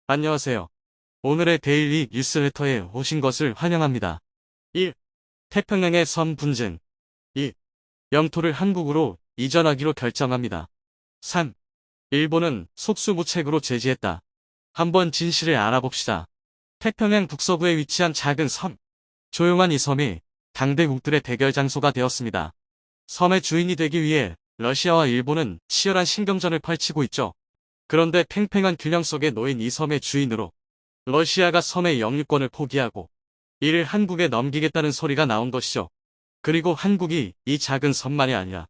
안녕하세요. 오늘의 데일리 뉴스레터에 오신 것을 환영합니다. 1. 태평양의 섬 분쟁. 2. 영토를 한국으로 이전하기로 결정합니다. 3. 일본은 속수무책으로 제지했다. 한번 진실을 알아봅시다. 태평양 북서부에 위치한 작은 섬. 조용한 이 섬이 강대국들의 대결 장소가 되었습니다. 섬의 주인이 되기 위해 러시아와 일본은 치열한 신경전을 펼치고 있죠. 그런데 팽팽한 균형 속에 놓인 이 섬의 주인으로 러시아가 섬의 영유권을 포기하고 이를 한국에 넘기겠다는 소리가 나온 것이죠. 그리고 한국이 이 작은 섬만이 아니라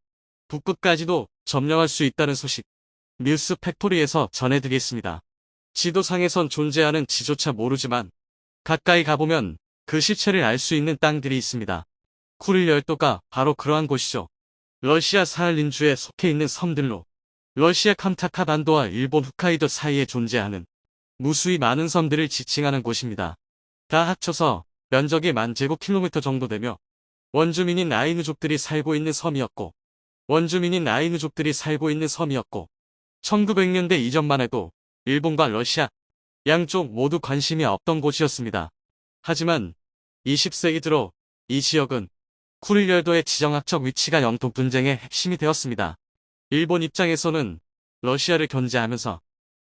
북극까지도 점령할 수 있다는 소식. 뉴스 팩토리에서 전해드리겠습니다. 지도상에선 존재하는 지조차 모르지만 가까이 가보면 그 실체를 알 수 있는 땅들이 있습니다. 쿠릴 열도가 바로 그러한 곳이죠. 러시아 사할린주에 속해 있는 섬들로 러시아 캄차카 반도와 일본 홋카이도 사이에 존재하는 무수히 많은 섬들을 지칭하는 곳입니다. 다 합쳐서 면적이 10,000제곱킬로미터 정도 되며 원주민인 아이누족들이 살고 있는 섬이었고 1900년대 이전만 해도 일본과 러시아 양쪽 모두 관심이 없던 곳이었습니다. 하지만 20세기 들어 이 지역은 쿠릴 열도의 지정학적 위치가 영토 분쟁의 핵심이 되었습니다. 일본 입장에서는 러시아를 견제하면서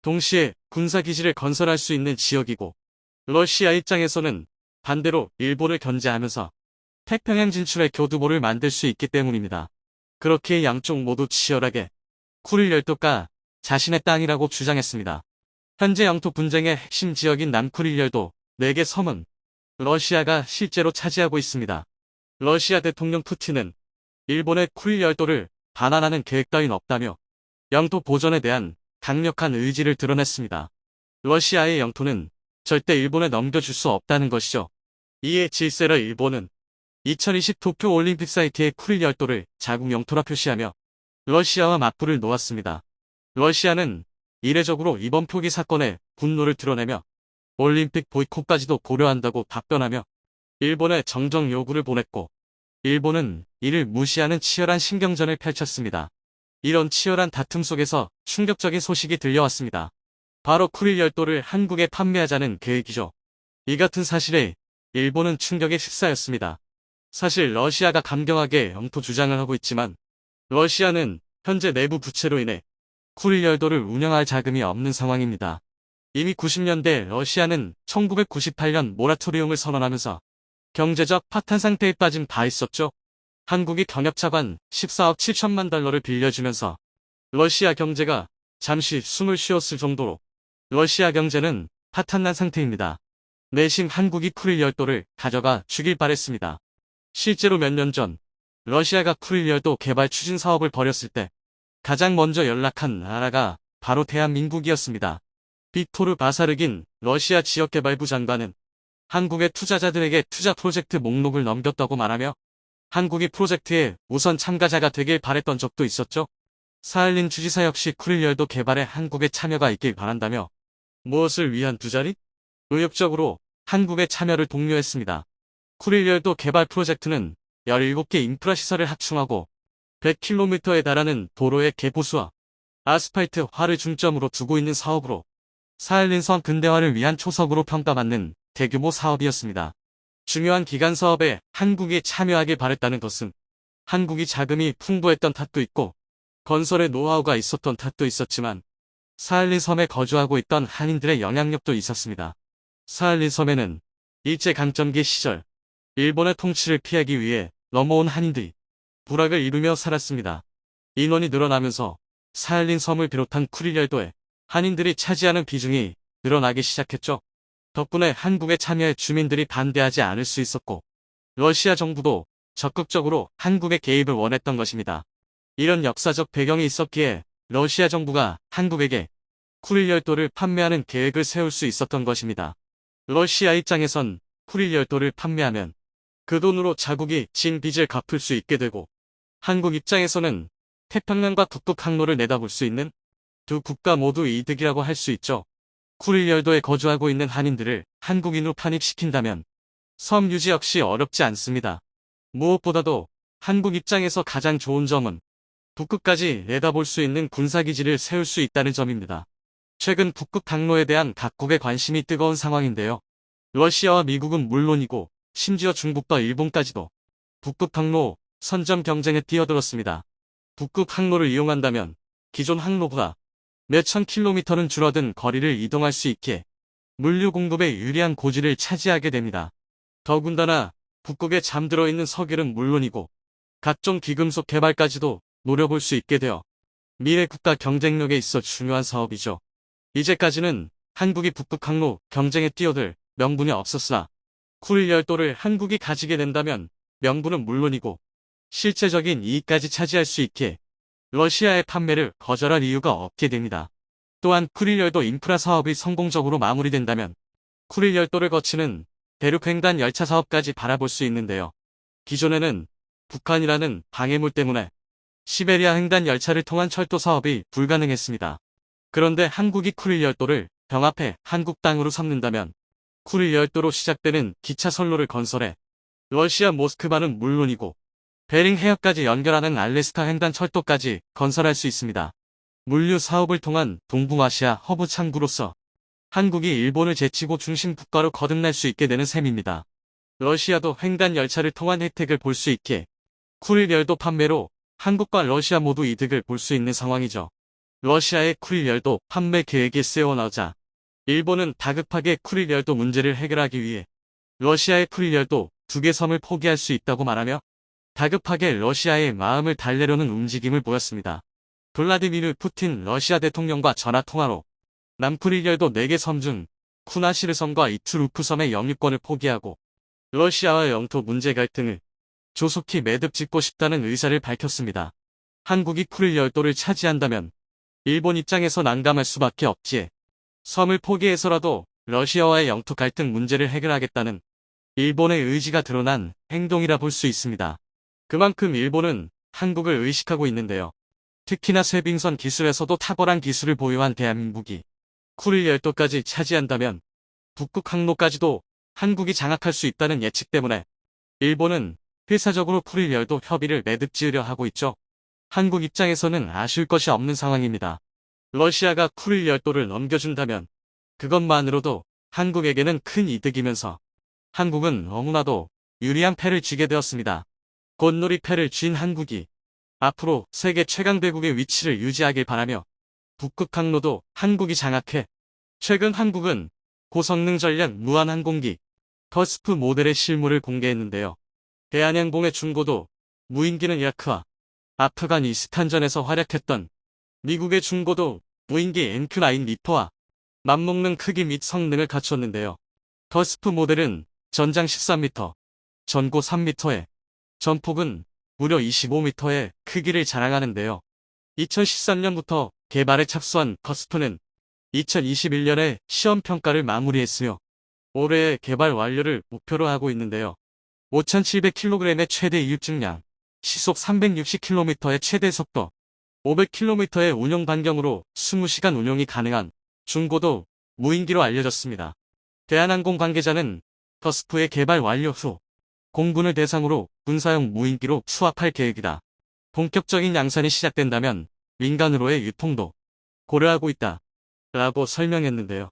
동시에 군사기지를 건설할 수 있는 지역이고 러시아 입장에서는 반대로 일본을 견제하면서 태평양 진출의 교두보를 만들 수 있기 때문입니다. 그렇게 양쪽 모두 치열하게 쿠릴 열도가 자신의 땅이라고 주장했습니다. 현재 영토 분쟁의 핵심 지역인 남쿠릴 열도 4개 섬은 러시아가 실제로 차지하고 있습니다. 러시아 대통령 푸틴은 일본의 쿠릴 열도를 반환하는 계획 따윈 없다며 영토 보전에 대한 강력한 의지를 드러냈습니다. 러시아의 영토는 절대 일본에 넘겨줄 수 없다는 것이죠. 이에 질세라 일본은 2020 도쿄 올림픽 사이트의 쿠릴 열도를 자국 영토라 표시하며 러시아와 맞불을 놓았습니다. 러시아는 이례적으로 이번 표기 사건에 분노를 드러내며 올림픽 보이콧까지도 고려한다고 답변하며 일본에 정정 요구를 보냈고 일본은 이를 무시하는 치열한 신경전을 펼쳤습니다. 이런 치열한 다툼 속에서 충격적인 소식이 들려왔습니다. 바로 쿠릴 열도를 한국에 판매하자는 계획이죠. 이 같은 사실에 일본은 충격에 휩싸였습니다. 사실 러시아가 강경하게 영토 주장을 하고 있지만 러시아는 현재 내부 부채로 인해 쿠릴 열도를 운영할 자금이 없는 상황입니다. 이미 90년대 러시아는 1998년 모라토리움을 선언하면서 경제적 파탄 상태에 빠진 바 있었죠. 한국이 경협차관 14억 7천만 달러를 빌려주면서 러시아 경제가 잠시 숨을 쉬었을 정도로 러시아 경제는 파탄난 상태입니다. 내심 한국이 쿠릴 열도를 가져가 주길 바랬습니다. 실제로 몇 년 전 러시아가 쿠릴 열도 개발 추진 사업을 벌였을 때 가장 먼저 연락한 나라가 바로 대한민국이었습니다. 빅토르 바사르긴 러시아 지역개발부 장관은 한국의 투자자들에게 투자 프로젝트 목록을 넘겼다고 말하며 한국이 프로젝트에 우선 참가자가 되길 바랬던 적도 있었죠. 사할린 주지사 역시 쿠릴 열도 개발에 한국의 참여가 있길 바란다며 무엇을 위한 투자리? 의욕적으로 한국의 참여를 독려했습니다. 쿠릴 열도 개발 프로젝트는 17개 인프라 시설을 확충하고 100km에 달하는 도로의 개보수와 아스팔트화를 중점으로 두고 있는 사업으로 사할린섬 근대화를 위한 초석으로 평가받는 대규모 사업이었습니다. 중요한 기간 사업에 한국이 참여하길 바랬다는 것은 한국이 자금이 풍부했던 탓도 있고 건설의 노하우가 있었던 탓도 있었지만 사할린섬에 거주하고 있던 한인들의 영향력도 있었습니다. 사할린섬에는 일제강점기 시절 일본의 통치를 피하기 위해 넘어온 한인들이 부락을 이루며 살았습니다. 인원이 늘어나면서 사할린섬을 비롯한 쿠릴 열도에 한인들이 차지하는 비중이 늘어나기 시작했죠. 덕분에 한국의 참여에 주민들이 반대하지 않을 수 있었고 러시아 정부도 적극적으로 한국의 개입을 원했던 것입니다. 이런 역사적 배경이 있었기에 러시아 정부가 한국에게 쿠릴 열도를 판매하는 계획을 세울 수 있었던 것입니다. 러시아 입장에선 쿠릴 열도를 판매하면 그 돈으로 자국이 진 빚을 갚을 수 있게 되고 한국 입장에서는 태평양과 북극 항로를 내다볼 수 있는 두 국가 모두 이득이라고 할 수 있죠. 쿠릴 열도에 거주하고 있는 한인들을 한국인으로 편입시킨다면 섬 유지 역시 어렵지 않습니다. 무엇보다도 한국 입장에서 가장 좋은 점은 북극까지 내다볼 수 있는 군사기지를 세울 수 있다는 점입니다. 최근 북극 항로에 대한 각국의 관심이 뜨거운 상황인데요. 러시아와 미국은 물론이고 심지어 중국과 일본까지도 북극 항로 선점 경쟁에 뛰어들었습니다. 북극 항로를 이용한다면 기존 항로보다 몇천 킬로미터는 줄어든 거리를 이동할 수 있게 물류 공급에 유리한 고지를 차지하게 됩니다. 더군다나 북극에 잠들어 있는 석유는 물론이고 각종 귀금속 개발까지도 노려볼 수 있게 되어 미래 국가 경쟁력에 있어 중요한 사업이죠. 이제까지는 한국이 북극 항로 경쟁에 뛰어들 명분이 없었으나 쿠릴 열도를 한국이 가지게 된다면 명분은 물론이고 실제적인 이익까지 차지할 수 있게 러시아의 판매를 거절할 이유가 없게 됩니다. 또한 쿠릴 열도 인프라 사업이 성공적으로 마무리된다면 쿠릴 열도를 거치는 대륙 횡단 열차 사업까지 바라볼 수 있는데요. 기존에는 북한이라는 방해물 때문에 시베리아 횡단 열차를 통한 철도 사업이 불가능했습니다. 그런데 한국이 쿠릴 열도를 병합해 한국 땅으로 삼는다면 쿠릴 열도로 시작되는 기차 선로를 건설해 러시아 모스크바는 물론이고 베링 해협까지 연결하는 알래스카 횡단 철도까지 건설할 수 있습니다. 물류 사업을 통한 동북아시아 허브 창구로서 한국이 일본을 제치고 중심 국가로 거듭날 수 있게 되는 셈입니다. 러시아도 횡단 열차를 통한 혜택을 볼 수 있게 쿠릴 열도 판매로 한국과 러시아 모두 이득을 볼 수 있는 상황이죠. 러시아의 쿠릴 열도 판매 계획이 세워나오자 일본은 다급하게 쿠릴 열도 문제를 해결하기 위해 러시아의 쿠릴 열도 2개 섬을 포기할 수 있다고 말하며 다급하게 러시아의 마음을 달래려는 움직임을 보였습니다. 블라디미르 푸틴 러시아 대통령과 전화통화로 남쿠릴 열도 4개 섬 중 쿠나시르 섬과 이투루프 섬의 영유권을 포기하고 러시아와 영토 문제 갈등을 조속히 매듭짓고 싶다는 의사를 밝혔습니다. 한국이 쿠릴 열도를 차지한다면 일본 입장에서 난감할 수밖에 없기에 섬을 포기해서라도 러시아와의 영토 갈등 문제를 해결하겠다는 일본의 의지가 드러난 행동이라 볼 수 있습니다. 그만큼 일본은 한국을 의식하고 있는데요. 특히나 쇠빙선 기술에서도 탁월한 기술을 보유한 대한민국이 쿠릴 열도까지 차지한다면 북극 항로까지도 한국이 장악할 수 있다는 예측 때문에 일본은 필사적으로 쿠릴 열도 협의를 매듭지으려 하고 있죠. 한국 입장에서는 아쉬울 것이 없는 상황입니다. 러시아가 쿠릴 열도를 넘겨준다면 그것만으로도 한국에게는 큰 이득이면서 한국은 너무나도 유리한 패를 쥐게 되었습니다. 곧놀이 패를 쥔 한국이 앞으로 세계 최강대국의 위치를 유지하길 바라며 북극 항로도 한국이 장악해 최근 한국은 고성능 전략 무한항공기 더스프 모델의 실물을 공개했는데요. 대한항공의 중고도 무인기는 이라크와 아프가니스탄전에서 활약했던 미국의 중고도 무인기 MQ-9 리퍼와 맞먹는 크기 및 성능을 갖췄는데요. 더스프 모델은 전장 13m, 전고 3m에 전폭은 무려 25m의 크기를 자랑하는데요. 2013년부터 개발에 착수한 더스프는 2021년에 시험평가를 마무리했으며 올해의 개발 완료를 목표로 하고 있는데요. 5,700kg의 최대 이륙중량, 시속 360km의 최대 속도, 500km의 운용 반경으로 20시간 운용이 가능한 중고도 무인기로 알려졌습니다. 대한항공 관계자는 더스프의 개발 완료 후 공군을 대상으로 군사용 무인기로 수합할 계획이다. 본격적인 양산이 시작된다면 민간으로의 유통도 고려하고 있다. 라고 설명했는데요.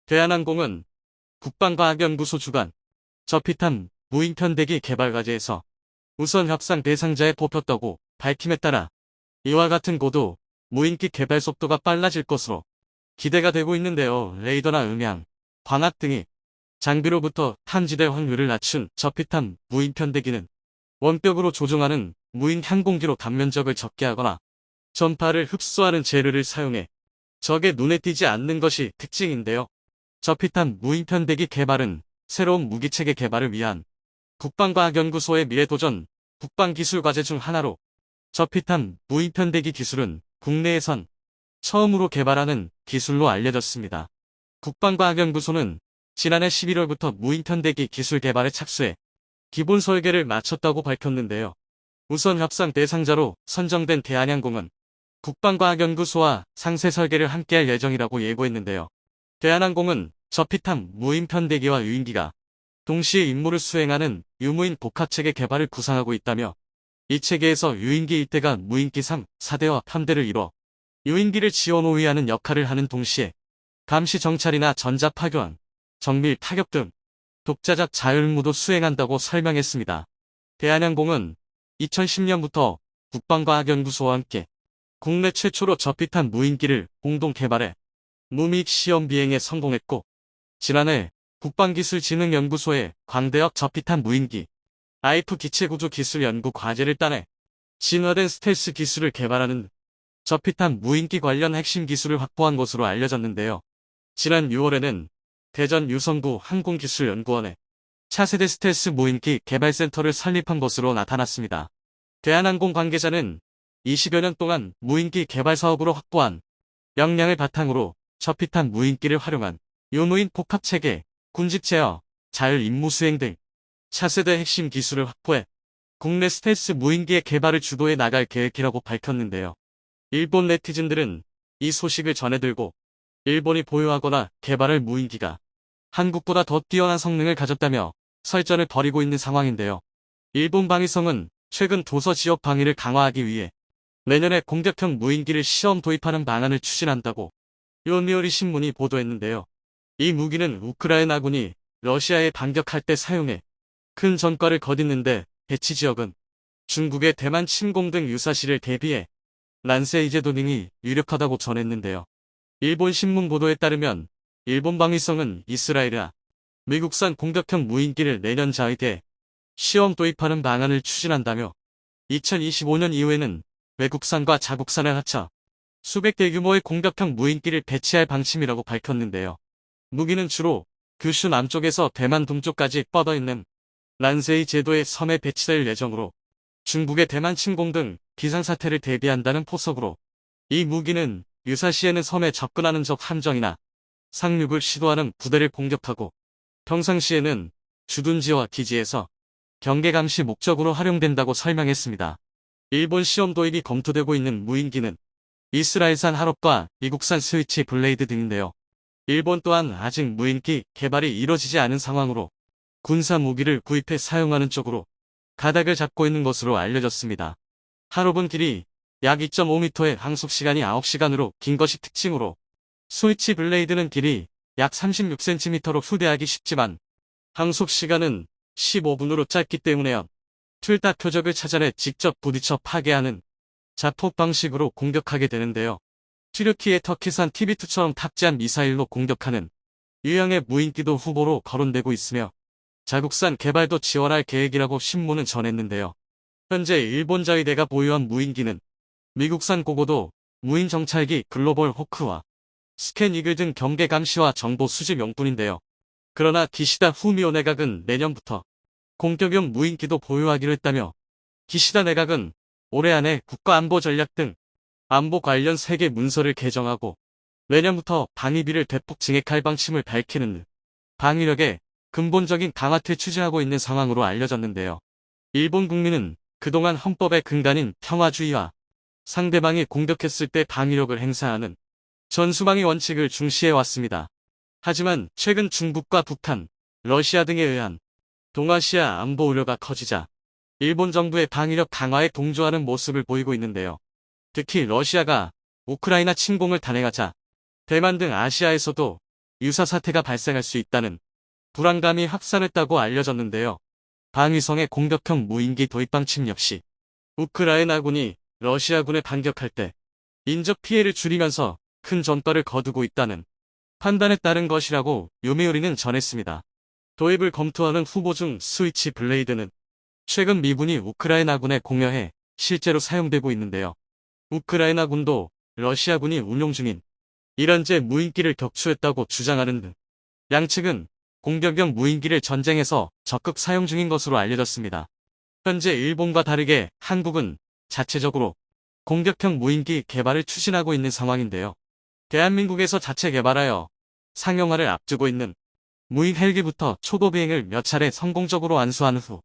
대한항공은 국방과학연구소 주관 저피탄 무인편대기 개발 과제에서 우선 협상 대상자에 뽑혔다고 밝힘에 따라 이와 같은 고도 무인기 개발 속도가 빨라질 것으로 기대가 되고 있는데요. 레이더나 음향, 광학 등이 장비로부터 탐지될 확률을 낮춘 저피탄 무인편대기는 원격으로 조종하는 무인 항공기로 단면적을 적게 하거나 전파를 흡수하는 재료를 사용해 적의 눈에 띄지 않는 것이 특징인데요. 저피탄 무인편대기 개발은 새로운 무기체계 개발을 위한 국방과학연구소의 미래도전 국방기술과제 중 하나로 저피탄 무인편대기 기술은 국내에선 처음으로 개발하는 기술로 알려졌습니다. 국방과학연구소는 지난해 11월부터 무인편대기 기술 개발에 착수해 기본 설계를 마쳤다고 밝혔는데요. 우선 협상 대상자로 선정된 대한항공은 국방과학연구소와 상세 설계를 함께할 예정이라고 예고했는데요. 대한항공은 저피탄 무인편대기와 유인기가 동시에 임무를 수행하는 유무인 복합체계 개발을 구상하고 있다며 이 체계에서 유인기 1대가 무인기 3, 4대와 편대를 이뤄 유인기를 지원 호위하는 역할을 하는 동시에 감시 정찰이나 전자 파견, 정밀 타격 등 독자적 자율무도 수행한다고 설명했습니다. 대한항공은 2010년부터 국방과학연구소와 함께 국내 최초로 저피탄 무인기를 공동 개발해 무미익 시험 비행에 성공했고, 지난해 국방기술진흥연구소의 광대역 저피탄 무인기 IF 기체구조 기술 연구 과제를 따내 진화된 스텔스 기술을 개발하는 저피탄 무인기 관련 핵심 기술을 확보한 것으로 알려졌는데요. 지난 6월에는 대전 유성구 항공기술연구원에 차세대 스텔스 무인기 개발센터를 설립한 것으로 나타났습니다. 대한항공 관계자는 20여 년 동안 무인기 개발 사업으로 확보한 역량을 바탕으로 저피탄 무인기를 활용한 유무인 복합체계, 군집 제어, 자율 임무 수행 등 차세대 핵심 기술을 확보해 국내 스텔스 무인기의 개발을 주도해 나갈 계획이라고 밝혔는데요. 일본 네티즌들은 이 소식을 전해들고 일본이 보유하거나 개발할 무인기가 한국보다 더 뛰어난 성능을 가졌다며 설전을 벌이고 있는 상황인데요. 일본 방위성은 최근 도서 지역 방위를 강화하기 위해 내년에 공격형 무인기를 시험 도입하는 방안을 추진한다고 요미우리 신문이 보도했는데요. 이 무기는 우크라이나군이 러시아에 반격할 때 사용해 큰 전과를 거뒀는데, 배치 지역은 중국의 대만 침공 등 유사시를 대비해 란세이제 도닝이 유력하다고 전했는데요. 일본 신문 보도에 따르면 일본 방위성은 이스라엘이나 미국산 공격형 무인기를 내년 자위대에 시험 도입하는 방안을 추진한다며 2025년 이후에는 외국산과 자국산을 합쳐 수백 대 규모의 공격형 무인기를 배치할 방침이라고 밝혔는데요. 무기는 주로 규슈 남쪽에서 대만 동쪽까지 뻗어있는 란세이 제도의 섬에 배치될 예정으로 중국의 대만 침공 등 비상사태를 대비한다는 포석으로, 이 무기는 유사시에는 섬에 접근하는 적 함정이나 상륙을 시도하는 부대를 공격하고, 평상시에는 주둔지와 기지에서 경계 감시 목적으로 활용된다고 설명했습니다. 일본 시험 도입이 검토되고 있는 무인기는 이스라엘산 하롭과 미국산 스위치 블레이드 등인데요. 일본 또한 아직 무인기 개발이 이뤄지지 않은 상황으로 군사 무기를 구입해 사용하는 쪽으로 가닥을 잡고 있는 것으로 알려졌습니다. 하롭은 길이 약 2.5m에 항속시간이 9시간으로 긴 것이 특징으로, 스위치 블레이드는 길이 약 36cm로 휴대하기 쉽지만 항속시간은 15분으로 짧기 때문에요. 둘 다 표적을 찾아내 직접 부딪혀 파괴하는 자폭 방식으로 공격하게 되는데요. 튀르키예 터키산 TB2처럼 탑재한 미사일로 공격하는 유형의 무인기도 후보로 거론되고 있으며 자국산 개발도 지원할 계획이라고 신문은 전했는데요. 현재 일본 자위대가 보유한 무인기는 미국산 고고도 무인 정찰기 글로벌 호크와 스캔 이글 등 경계 감시와 정보 수집 용뿐인데요. 그러나 기시다 후미오 내각은 내년부터 공격용 무인기도 보유하기로 했다며, 기시다 내각은 올해 안에 국가안보 전략 등 안보 관련 세계 문서를 개정하고 내년부터 방위비를 대폭 증액할 방침을 밝히는 등 방위력의 근본적인 강화를 추진하고 있는 상황으로 알려졌는데요. 일본 국민은 그동안 헌법의 근간인 평화주의와 상대방이 공격했을 때 방위력을 행사하는 전수방위 원칙을 중시해왔습니다. 하지만 최근 중국과 북한, 러시아 등에 의한 동아시아 안보 우려가 커지자 일본 정부의 방위력 강화에 동조하는 모습을 보이고 있는데요. 특히 러시아가 우크라이나 침공을 단행하자 대만 등 아시아에서도 유사 사태가 발생할 수 있다는 불안감이 확산했다고 알려졌는데요. 방위성의 공격형 무인기 도입 방침 역시 우크라이나군이 러시아군에 반격할 때 인적 피해를 줄이면서 큰 전과를 거두고 있다는 판단에 따른 것이라고 요미우리는 전했습니다. 도입을 검토하는 후보 중 스위치 블레이드는 최근 미군이 우크라이나군에 공여해 실제로 사용되고 있는데요. 우크라이나군도 러시아군이 운용 중인 이란제 무인기를 격추했다고 주장하는 등 양측은 공격용 무인기를 전쟁에서 적극 사용 중인 것으로 알려졌습니다. 현재 일본과 다르게 한국은 자체적으로 공격형 무인기 개발을 추진하고 있는 상황인데요. 대한민국에서 자체 개발하여 상용화를 앞두고 있는 무인 헬기부터 초도 비행을 몇 차례 성공적으로 완수한 후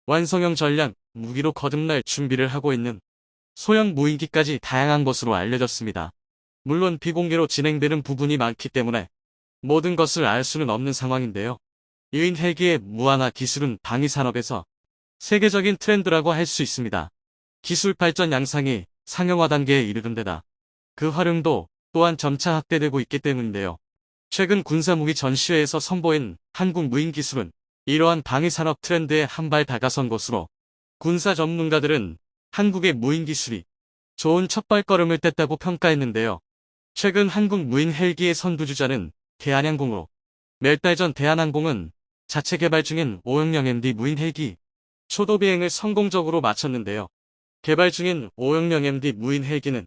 완성형 전략 무기로 거듭날 준비를 하고 있는 소형 무인기까지 다양한 것으로 알려졌습니다. 물론 비공개로 진행되는 부분이 많기 때문에 모든 것을 알 수는 없는 상황인데요. 유인 헬기의 무한화 기술은 방위산업에서 세계적인 트렌드라고 할 수 있습니다. 기술 발전 양상이 상용화 단계에 이르는 데다 그 활용도 또한 점차 확대되고 있기 때문인데요. 최근 군사무기 전시회에서 선보인 한국 무인 기술은 이러한 방위산업 트렌드에 한 발 다가선 것으로 군사 전문가들은 한국의 무인 기술이 좋은 첫발걸음을 뗐다고 평가했는데요. 최근 한국 무인 헬기의 선두주자는 대한항공으로 몇 달 전 대한항공은 자체 개발 중인 오형령 MD 무인 헬기 초도 비행을 성공적으로 마쳤는데요. 개발 중인 오형령 MD 무인 헬기는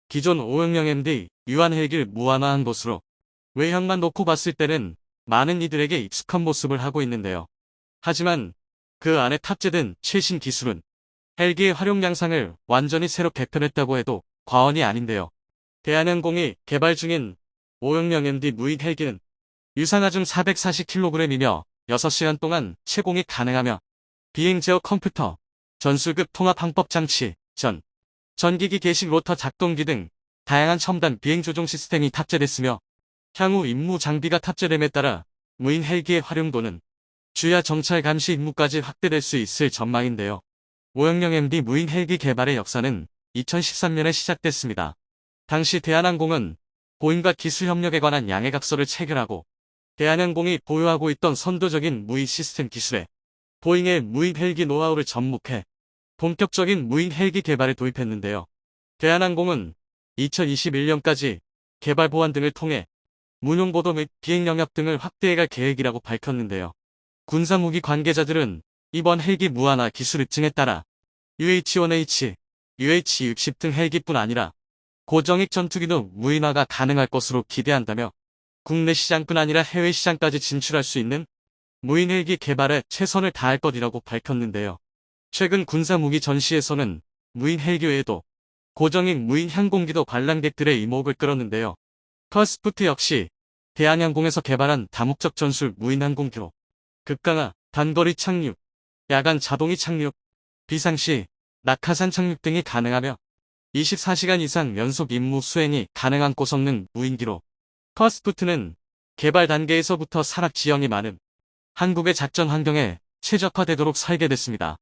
기존 오형령 MD 유한 헬기를 무한화한 것으로 외형만 놓고 봤을 때는 많은 이들에게 익숙한 모습을 하고 있는데요. 하지만 그 안에 탑재된 최신 기술은 헬기의 활용 양상을 완전히 새로 개편했다고 해도 과언이 아닌데요. 대한항공이 개발 중인 오형령 MD 무인 헬기는 유상하중 440kg이며 6시간 동안 채공이 가능하며 비행 제어 컴퓨터, 전술급 통합 항법 장치, 전기기 계식 로터 작동기 등 다양한 첨단 비행 조종 시스템이 탑재됐으며 향후 임무 장비가 탑재됨에 따라 무인 헬기의 활용도는 주야 정찰 감시 임무까지 확대될 수 있을 전망인데요. 오형령 MD 무인 헬기 개발의 역사는 2013년에 시작됐습니다. 당시 대한항공은 보잉과 기술 협력에 관한 양해각서를 체결하고 대한항공이 보유하고 있던 선도적인 무인 시스템 기술에 보잉의 무인 헬기 노하우를 접목해 본격적인 무인 헬기 개발에 도입했는데요. 대한항공은 2021년까지 개발 보완 등을 통해 운용보도 및 비행 영역 등을 확대해갈 계획이라고 밝혔는데요. 군사무기 관계자들은 이번 헬기 무한화 기술 입증에 따라 UH-1H, UH-60 등 헬기뿐 아니라 고정익 전투기도 무인화가 가능할 것으로 기대한다며 국내 시장뿐 아니라 해외 시장까지 진출할 수 있는 무인 헬기 개발에 최선을 다할 것이라고 밝혔는데요. 최근 군사무기 전시에서는 무인 헬기 외에도 고정익 무인 항공기도 관람객들의 이목을 끌었는데요. 커스프트 역시 대한항공에서 개발한 다목적 전술 무인 항공기로 급강하, 단거리 착륙, 야간 자동이 착륙, 비상시, 낙하산 착륙 등이 가능하며 24시간 이상 연속 임무 수행이 가능한 고성능 무인기로 커스프트는 개발 단계에서부터 산악 지형이 많은 한국의 작전 환경에 최적화되도록 설계됐습니다.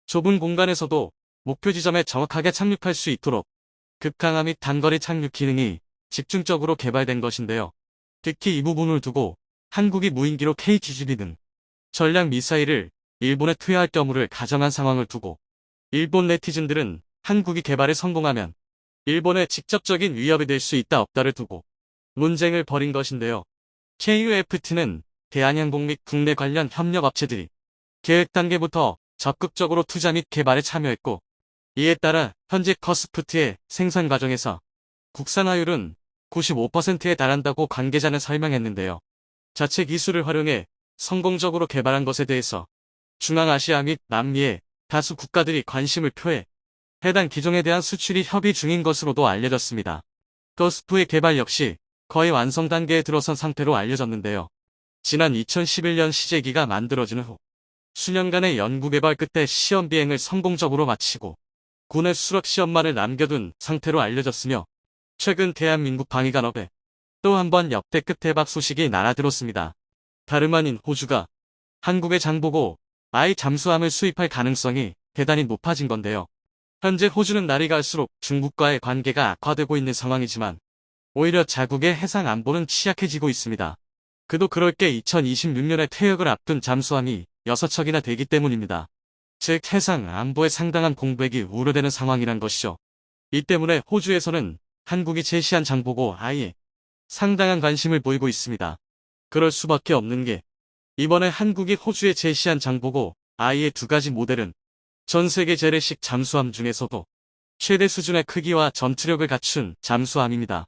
좁은 공간에서도 목표 지점에 정확하게 착륙할 수 있도록 급강하 및 단거리 착륙 기능이 집중적으로 개발된 것인데요. 특히 이 부분을 두고 한국이 무인기로 KTGB 등 전략 미사일을 일본에 투여할 경우를 가정한 상황을 두고 일본 네티즌들은 한국이 개발에 성공하면 일본에 직접적인 위협이 될 수 있다 없다를 두고 논쟁을 벌인 것인데요. KUFT는 대한항공 및 국내 관련 협력 업체들이 계획 단계부터 적극적으로 투자 및 개발에 참여했고 이에 따라 현재 커스프트의 생산 과정에서 국산화율은 95%에 달한다고 관계자는 설명했는데요. 자체 기술을 활용해 성공적으로 개발한 것에 대해서 중앙아시아 및 남미의 다수 국가들이 관심을 표해 해당 기종에 대한 수출이 협의 중인 것으로도 알려졌습니다. 커스프의 개발 역시 거의 완성 단계에 들어선 상태로 알려졌는데요. 지난 2011년 시제기가 만들어진 후 수년간의 연구개발 끝에 시험 비행을 성공적으로 마치고 군의 수락 시험만을 남겨둔 상태로 알려졌으며 최근 대한민국 방위간업에 또 한 번 역대급 대박 소식이 날아들었습니다. 다름 아닌 호주가 한국의 장보고 I 잠수함을 수입할 가능성이 대단히 높아진 건데요. 현재 호주는 날이 갈수록 중국과의 관계가 악화되고 있는 상황이지만 오히려 자국의 해상 안보는 취약해지고 있습니다. 그도 그럴 게 2026년에 퇴역을 앞둔 잠수함이 6척이나 되기 때문입니다. 즉 해상 안보에 상당한 공백이 우려되는 상황이란 것이죠. 이 때문에 호주에서는 한국이 제시한 장보고 I에 상당한 관심을 보이고 있습니다. 그럴 수밖에 없는 게 이번에 한국이 호주에 제시한 장보고 I의 두 가지 모델은 전 세계 재래식 잠수함 중에서도 최대 수준의 크기와 전투력을 갖춘 잠수함입니다.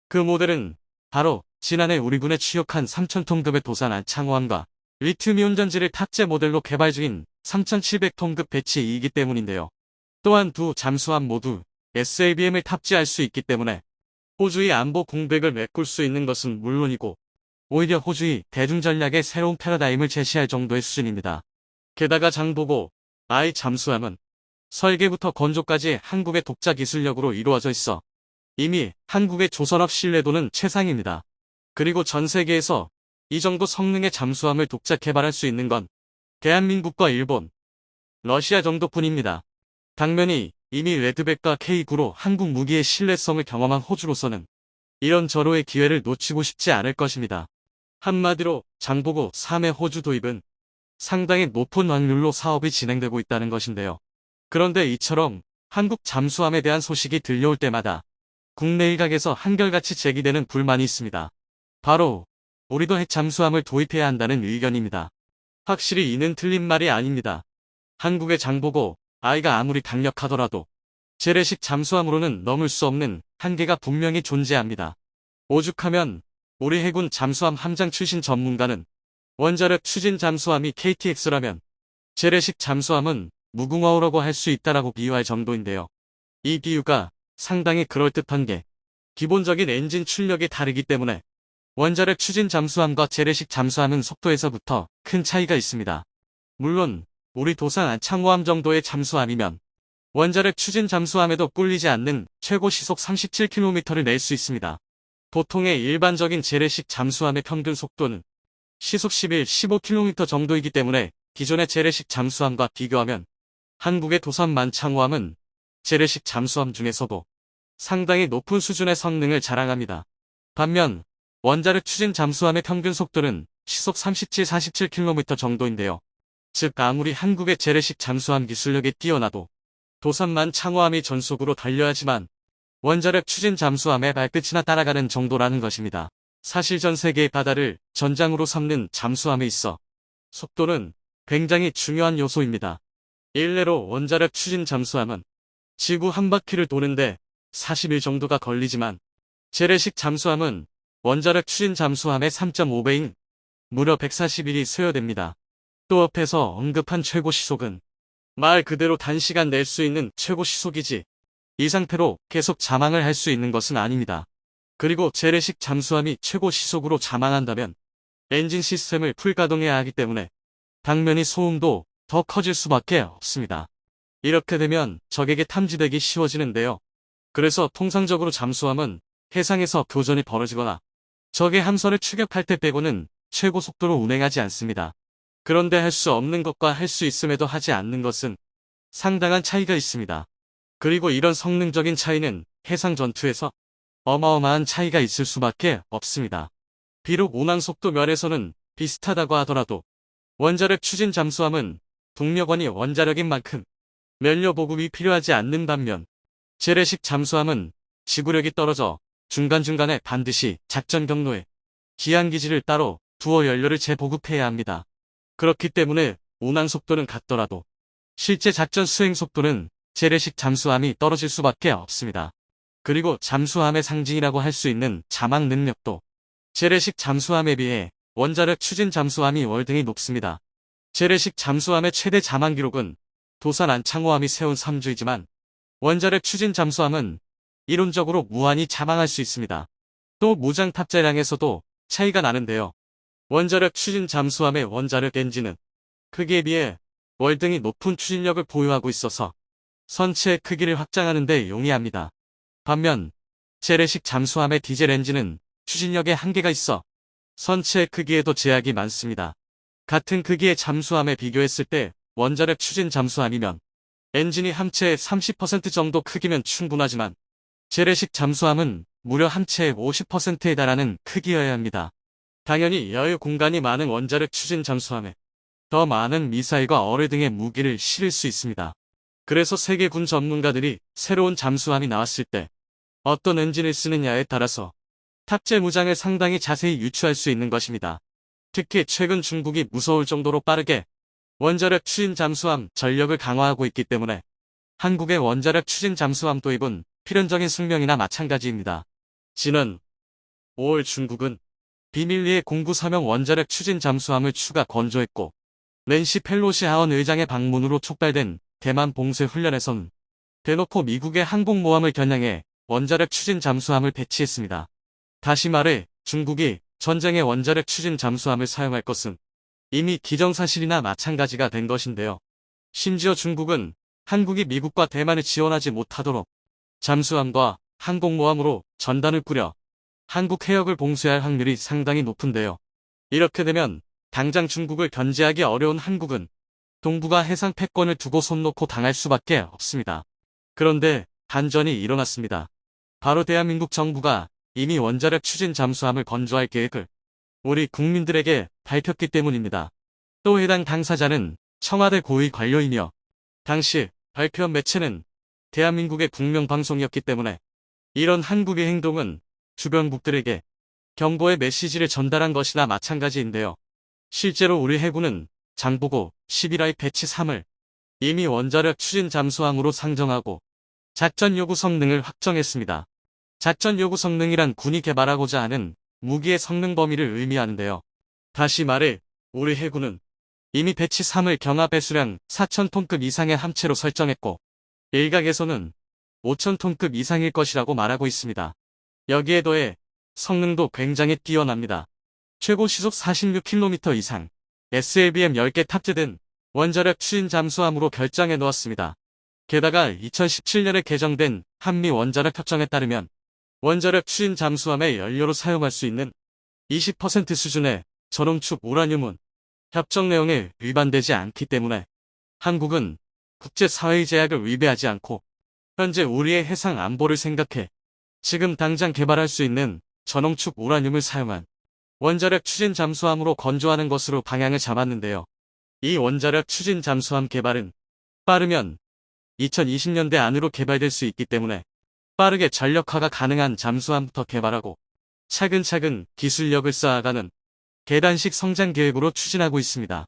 그 모델은 바로 지난해 우리 군에 취역한 3,000톤급의 도산 안창호함과 리튬이온 전지를 탑재 모델로 개발 중인 3,700톤급 배치 2이기 때문인데요. 또한 두 잠수함 모두 SLBM을 탑재할 수 있기 때문에 호주의 안보 공백을 메꿀 수 있는 것은 물론이고 오히려 호주의 대중전략의 새로운 패러다임을 제시할 정도의 수준입니다. 게다가 장보고 I 잠수함은 설계부터 건조까지 한국의 독자 기술력으로 이루어져 있어 이미 한국의 조선업 신뢰도는 최상입니다. 그리고 전 세계에서 이 정도 성능의 잠수함을 독자 개발할 수 있는 건 대한민국과 일본, 러시아 정도뿐입니다. 당면이 이미 레드백과 K9로 한국 무기의 신뢰성을 경험한 호주로서는 이런 절호의 기회를 놓치고 싶지 않을 것입니다. 한마디로 장보고 3회 호주 도입은 상당히 높은 확률로 사업이 진행되고 있다는 것인데요. 그런데 이처럼 한국 잠수함에 대한 소식이 들려올 때마다 국내 일각에서 한결같이 제기되는 불만이 있습니다. 바로 우리도 핵 잠수함을 도입해야 한다는 의견입니다. 확실히 이는 틀린 말이 아닙니다. 한국의 장보고 I가 아무리 강력하더라도 재래식 잠수함으로는 넘을 수 없는 한계가 분명히 존재합니다. 오죽하면 우리 해군 잠수함 함장 출신 전문가는 원자력 추진 잠수함이 KTX라면 재래식 잠수함은 무궁화호라고 할 수 있다라고 비유할 정도인데요. 이 비유가 상당히 그럴듯한 게 기본적인 엔진 출력이 다르기 때문에 원자력 추진 잠수함과 재래식 잠수함은 속도에서부터 큰 차이가 있습니다. 물론 우리 도산 안창호함 정도의 잠수함이면 원자력 추진 잠수함에도 꿀리지 않는 최고 시속 37km를 낼 수 있습니다. 보통의 일반적인 재래식 잠수함의 평균 속도는 시속 11, 15km 정도이기 때문에 기존의 재래식 잠수함과 비교하면 한국의 도산 만창호함은 재래식 잠수함 중에서도 상당히 높은 수준의 성능을 자랑합니다. 반면 원자력 추진 잠수함의 평균 속도는 시속 37, 47km 정도인데요. 즉 아무리 한국의 재래식 잠수함 기술력이 뛰어나도 도산만 창호함이 전속으로 달려야지만 원자력 추진 잠수함의 발끝이나 따라가는 정도라는 것입니다. 사실 전 세계의 바다를 전장으로 삼는 잠수함에 있어 속도는 굉장히 중요한 요소입니다. 일례로 원자력 추진 잠수함은 지구 한 바퀴를 도는데 40일 정도가 걸리지만 재래식 잠수함은 원자력 추진 잠수함의 3.5배인 무려 140일이 소요됩니다. 또 앞에서 언급한 최고 시속은 말 그대로 단시간 낼 수 있는 최고 시속이지 이 상태로 계속 자망을 할 수 있는 것은 아닙니다. 그리고 재래식 잠수함이 최고 시속으로 자망한다면 엔진 시스템을 풀가동해야 하기 때문에 당연히 소음도 더 커질 수밖에 없습니다. 이렇게 되면 적에게 탐지되기 쉬워지는데요. 그래서 통상적으로 잠수함은 해상에서 교전이 벌어지거나 적의 함선을 추격할 때 빼고는 최고 속도로 운행하지 않습니다. 그런데 할 수 없는 것과 할 수 있음에도 하지 않는 것은 상당한 차이가 있습니다. 그리고 이런 성능적인 차이는 해상 전투에서 어마어마한 차이가 있을 수밖에 없습니다. 비록 운항 속도 면에서는 비슷하다고 하더라도 원자력 추진 잠수함은 동력원이 원자력인 만큼 연료 보급이 필요하지 않는 반면 재래식 잠수함은 지구력이 떨어져 중간중간에 반드시 작전 경로에 기항기지를 따로 두어 연료를 재보급해야 합니다. 그렇기 때문에 운항 속도는 같더라도 실제 작전 수행 속도는 재래식 잠수함이 떨어질 수밖에 없습니다. 그리고 잠수함의 상징이라고 할 수 있는 자막 능력도 재래식 잠수함에 비해 원자력 추진 잠수함이 월등히 높습니다. 재래식 잠수함의 최대 자망 기록은 도산 안창호함이 세운 3주이지만 원자력 추진 잠수함은 이론적으로 무한히 자망할 수 있습니다. 또 무장 탑재량에서도 차이가 나는데요. 원자력 추진 잠수함의 원자력 엔진은 크기에 비해 월등히 높은 추진력을 보유하고 있어서 선체의 크기를 확장하는 데 용이합니다. 반면 재래식 잠수함의 디젤 엔진은 추진력에 한계가 있어 선체의 크기에도 제약이 많습니다. 같은 크기의 잠수함에 비교했을 때 원자력 추진 잠수함이면 엔진이 함체의 30% 정도 크기면 충분하지만 재래식 잠수함은 무려 함체의 50%에 달하는 크기여야 합니다. 당연히 여유 공간이 많은 원자력 추진 잠수함에 더 많은 미사일과 어뢰 등의 무기를 실을 수 있습니다. 그래서 세계 군 전문가들이 새로운 잠수함이 나왔을 때 어떤 엔진을 쓰느냐에 따라서 탑재 무장을 상당히 자세히 유추할 수 있는 것입니다. 특히 최근 중국이 무서울 정도로 빠르게 원자력 추진 잠수함 전력을 강화하고 있기 때문에 한국의 원자력 추진 잠수함 도입은 필연적인 숙명이나 마찬가지입니다. 지난 5월 중국은 비밀리에 공구 3형 원자력 추진 잠수함을 추가 건조했고 낸시 펠로시 하원 의장의 방문으로 촉발된 대만 봉쇄 훈련에선 대놓고 미국의 항공모함을 겨냥해 원자력 추진 잠수함을 배치했습니다. 다시 말해 중국이 전쟁에 원자력 추진 잠수함을 사용할 것은 이미 기정사실이나 마찬가지가 된 것인데요. 심지어 중국은 한국이 미국과 대만을 지원하지 못하도록 잠수함과 항공모함으로 전단을 꾸려 한국 해역을 봉쇄할 확률이 상당히 높은데요. 이렇게 되면 당장 중국을 견제하기 어려운 한국은 동북아 해상 패권을 두고 손 놓고 당할 수밖에 없습니다. 그런데 반전이 일어났습니다. 바로 대한민국 정부가 이미 원자력 추진 잠수함을 건조할 계획을 우리 국민들에게 밝혔기 때문입니다. 또 해당 당사자는 청와대 고위 관료이며 당시 발표한 매체는 대한민국의 국명방송이었기 때문에 이런 한국의 행동은 주변국들에게 경고의 메시지를 전달한 것이나 마찬가지인데요. 실제로 우리 해군은 장보고 11화 배치 3을 이미 원자력 추진 잠수함으로 상정하고 작전 요구 성능을 확정했습니다. 작전 요구 성능이란 군이 개발하고자 하는 무기의 성능 범위를 의미하는데요. 다시 말해 우리 해군은 이미 배치 3을 경하 배수량 4,000톤급 이상의 함체로 설정했고 일각에서는 5,000톤급 이상일 것이라고 말하고 있습니다. 여기에 더해 성능도 굉장히 뛰어납니다. 최고 시속 46km 이상, SLBM 10개 탑재된 원자력 추진 잠수함으로 결정해 놓았습니다. 게다가 2017년에 개정된 한미 원자력 협정에 따르면 원자력 추진 잠수함의 연료로 사용할 수 있는 20% 수준의 전홍축 우라늄은 협정 내용에 위반되지 않기 때문에 한국은 국제사회의 제약을 위배하지 않고 현재 우리의 해상 안보를 생각해 지금 당장 개발할 수 있는 전홍축 우라늄을 사용한 원자력 추진 잠수함으로 건조하는 것으로 방향을 잡았는데요. 이 원자력 추진 잠수함 개발은 빠르면 2020년대 안으로 개발될 수 있기 때문에 빠르게 전력화가 가능한 잠수함부터 개발하고 차근차근 기술력을 쌓아가는 계단식 성장 계획으로 추진하고 있습니다.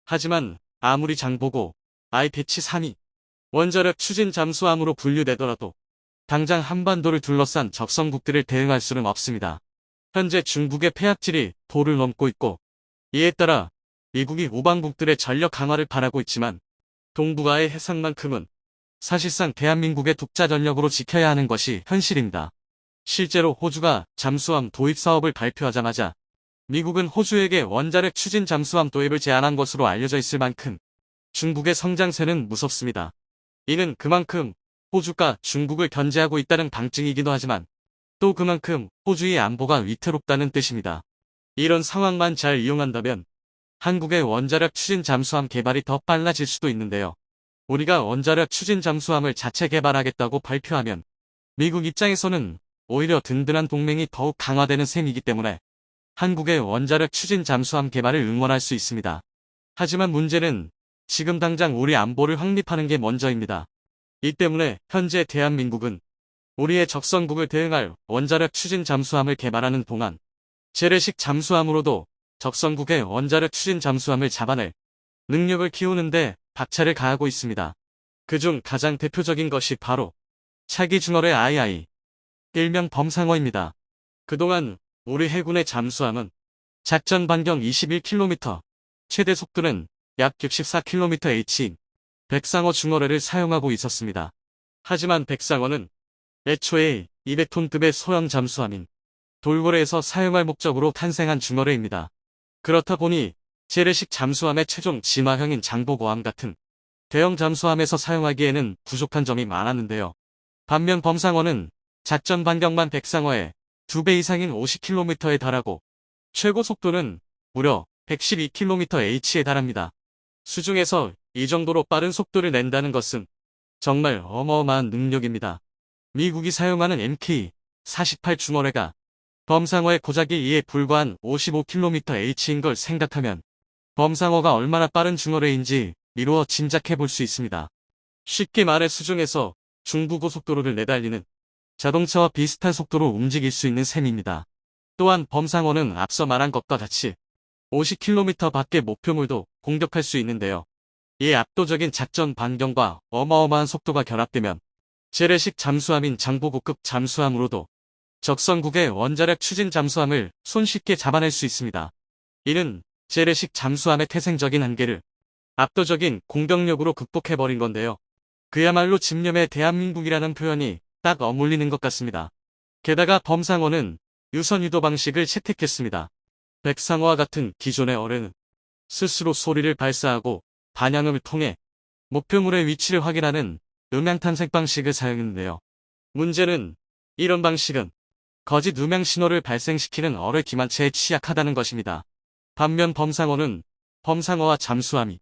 하지만 아무리 장보고 배치 3이 원자력 추진 잠수함으로 분류되더라도 당장 한반도를 둘러싼 적성국들을 대응할 수는 없습니다. 현재 중국의 폐악질이 도를 넘고 있고 이에 따라 미국이 우방국들의 전력 강화를 바라고 있지만 동북아의 해상만큼은 사실상 대한민국의 독자 전력으로 지켜야 하는 것이 현실입니다. 실제로 호주가 잠수함 도입 사업을 발표하자마자 미국은 호주에게 원자력 추진 잠수함 도입을 제안한 것으로 알려져 있을 만큼 중국의 성장세는 무섭습니다. 이는 그만큼 호주가 중국을 견제하고 있다는 방증이기도 하지만 또 그만큼 호주의 안보가 위태롭다는 뜻입니다. 이런 상황만 잘 이용한다면 한국의 원자력 추진 잠수함 개발이 더 빨라질 수도 있는데요. 우리가 원자력 추진 잠수함을 자체 개발하겠다고 발표하면 미국 입장에서는 오히려 든든한 동맹이 더욱 강화되는 셈이기 때문에 한국의 원자력 추진 잠수함 개발을 응원할 수 있습니다. 하지만 문제는 지금 당장 우리 안보를 확립하는 게 먼저입니다. 이 때문에 현재 대한민국은 우리의 적성국을 대응할 원자력 추진 잠수함을 개발하는 동안 재래식 잠수함으로도 적성국의 원자력 추진 잠수함을 잡아낼 능력을 키우는데 박차를 가하고 있습니다. 그중 가장 대표적인 것이 바로 차기 중월의 II, 일명 범상어입니다. 그동안 우리 해군의 잠수함은 작전 반경 21km, 최대 속도는 약 64km/h인 백상어 중어뢰를 사용하고 있었습니다. 하지만 백상어는 애초에 200톤급의 소형 잠수함인 돌고래에서 사용할 목적으로 탄생한 중어뢰입니다. 그렇다 보니 재래식 잠수함의 최종 진화형인 장보고함 같은 대형 잠수함에서 사용하기에는 부족한 점이 많았는데요. 반면 범상어는 작전 반경만 백상어의 2배 이상인 50km에 달하고 최고 속도는 무려 112km/h에 달합니다. 수중에서 이 정도로 빠른 속도를 낸다는 것은 정말 어마어마한 능력입니다. 미국이 사용하는 MK-48 중어뢰가 범상어의 고작이 이에 불과한 55km/h인 걸 생각하면 범상어가 얼마나 빠른 중어뢰인지 미루어 짐작해 볼 수 있습니다. 쉽게 말해 수중에서 중부고속도로를 내달리는 자동차와 비슷한 속도로 움직일 수 있는 셈입니다. 또한 범상어는 앞서 말한 것과 같이 50km 밖의 목표물도 공격할 수 있는데요. 이 압도적인 작전 반경과 어마어마한 속도가 결합되면 재래식 잠수함인 장보고급 잠수함으로도 적성국의 원자력 추진 잠수함을 손쉽게 잡아낼 수 있습니다. 이는 재래식 잠수함의 태생적인 한계를 압도적인 공격력으로 극복해버린 건데요. 그야말로 집념의 대한민국이라는 표현이 딱 어울리는 것 같습니다. 게다가 범상어는 유선 유도 방식을 채택했습니다. 백상어와 같은 기존의 어뢰는 스스로 소리를 발사하고 반향음을 통해 목표물의 위치를 확인하는 음향탄생 방식을 사용했는데요. 문제는 이런 방식은 거짓 음향 신호를 발생시키는 어뢰 기만체에 취약하다는 것입니다. 반면 범상어는 범상어와 잠수함이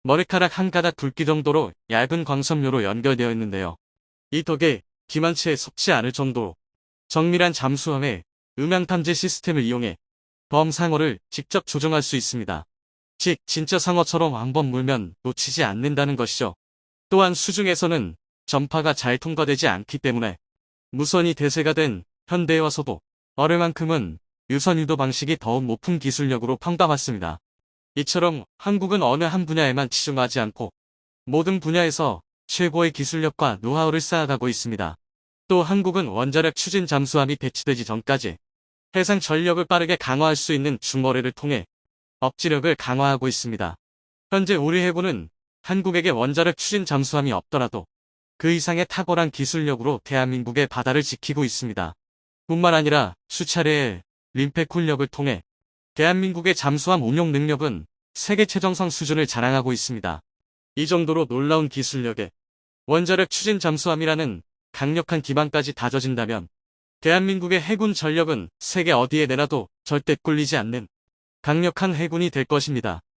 머리카락 한 가닥 굵기 정도로 얇은 광섬유로 연결되어 있는데요. 이 덕에 기만체에 섞지 않을 정도로 정밀한 잠수함의 음향 탐지 시스템을 이용해 범상어를 직접 조종할 수 있습니다. 즉, 진짜 상어처럼 한번 물면 놓치지 않는다는 것이죠. 또한 수중에서는 전파가 잘 통과되지 않기 때문에 무선이 대세가 된 현대에 와서도 어뢰만큼은 유선 유도 방식이 더욱 높은 기술력으로 평가받습니다. 이처럼 한국은 어느 한 분야에만 치중하지 않고 모든 분야에서 최고의 기술력과 노하우를 쌓아가고 있습니다. 또 한국은 원자력 추진 잠수함이 배치되지 전까지 해상 전력을 빠르게 강화할 수 있는 중어뢰를 통해 억지력을 강화하고 있습니다. 현재 우리 해군은 한국에게 원자력 추진 잠수함이 없더라도 그 이상의 탁월한 기술력으로 대한민국의 바다를 지키고 있습니다. 뿐만 아니라 수차례의 림페쿨력을 통해 대한민국의 잠수함 운용 능력은 세계 최정상 수준을 자랑하고 있습니다. 이 정도로 놀라운 기술력에 원자력 추진 잠수함이라는 강력한 기반까지 다져진다면 대한민국의 해군 전력은 세계 어디에 내놔도 절대 꿀리지 않는 강력한 해군이 될 것입니다.